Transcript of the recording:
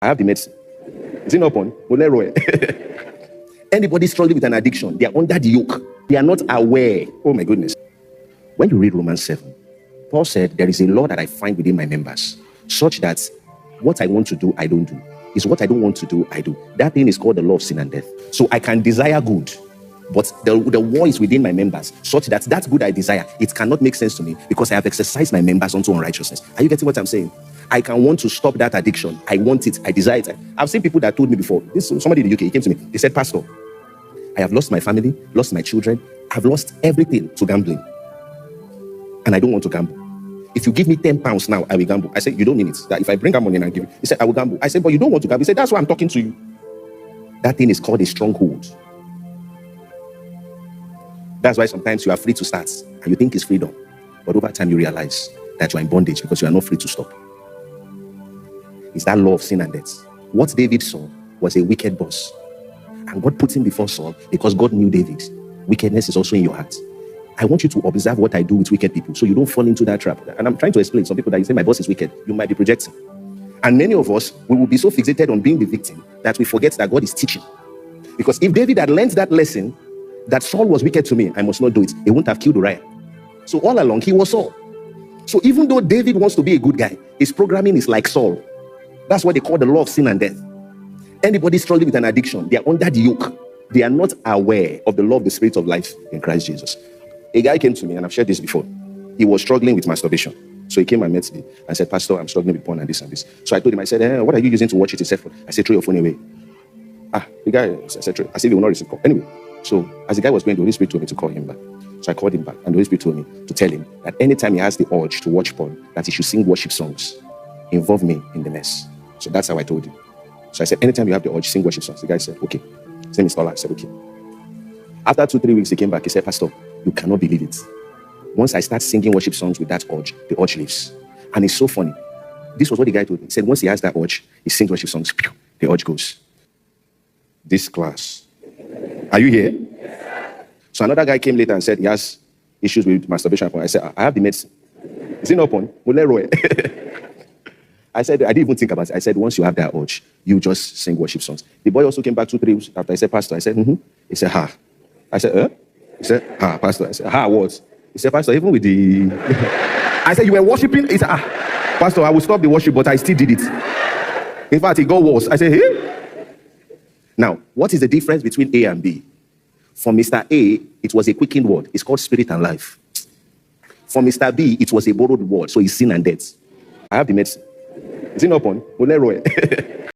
I have the medicine. Is it not on? Roy. Anybody struggling with an addiction, they are under the yoke. They are not aware. Oh my goodness. When you read Romans 7, Paul said, there is a law that I find within my members, such that what I want to do, I don't do. Is what I don't want to do, I do. That thing is called the law of sin and death. So I can desire good, but the war is within my members, such that that good I desire, it cannot make sense to me because I have exercised my members unto unrighteousness. Are you getting what I'm saying? I can want to stop that addiction. I want it. I desire it. I've seen people that told me before. Somebody in the UK, he came to me. He said, Pastor, I have lost my family, lost my children. I've lost everything to gambling. And I don't want to gamble. If you give me 10 pounds now, I will gamble. I said, you don't mean it. That if I bring that money and I give you, he said, I will gamble. I said, but you don't want to gamble. He said, that's why I'm talking to you. That thing is called a stronghold. That's why sometimes you are free to start and you think it's freedom. But over time you realize that you are in bondage because you are not free to stop. It's that law of sin and death. What David saw was a wicked boss. And God put him before Saul because God knew David. Wickedness is also in your heart. I want you to observe what I do with wicked people so you don't fall into that trap. And I'm trying to explain. Some people that you say my boss is wicked, you might be projecting. And many of us, we will be so fixated on being the victim that we forget that God is teaching. Because if David had learned that lesson, that Saul was wicked to me, I must not do it, he wouldn't have killed Uriah. So all along, he was Saul. So even though David wants to be a good guy, his programming is like Saul. That's what they call the law of sin and death. Anybody struggling with an addiction, they are under the yoke. They are not aware of the law of the spirit of life in Christ Jesus. A guy came to me, and I've shared this before. He was struggling with masturbation. So he came and met me and said, Pastor, I'm struggling with porn and this and this. So I told him, I said, what are you using to watch it? He said, I said, throw your phone away. The guy, I said, I said, he will not receive call. Anyway, so as the guy was going, the Holy Spirit told me to call him back. So I called him back, and the Holy Spirit told me to tell him that anytime he has the urge to watch porn, that he should sing worship songs. Involve me in the mess. So that's how I told him. So I said, anytime you have the urge, sing worship songs. The guy said, okay. His name is Lawal. I said, okay. After 2-3 weeks, he came back. He said, Pastor, you cannot believe it. Once I start singing worship songs with that urge, the urge leaves. And it's so funny. This was what the guy told me. He said, once he has that urge, he sings worship songs, the urge goes. This class. Are you here? So another guy came later and said he has issues with masturbation. I said, I have the medicine. Is it not on? Roy. I said, I didn't even think about it. I said, once you have that urge, you just sing worship songs. The boy also came back 2-3 weeks after. I said, Pastor. I said, He said, ha. I said, He said, ha, Pastor. I said, ha, what? He said, Pastor, even with the... I said, you were worshiping? He said, Pastor, I will stop the worship, but I still did it. In fact, it got worse. I said, hey? Now, what is the difference between A and B? For Mr. A, it was a quickened word. It's called spirit and life. For Mr. B, it was a borrowed word. So it's sin and death. I have the medicine. Is it not on? Roy.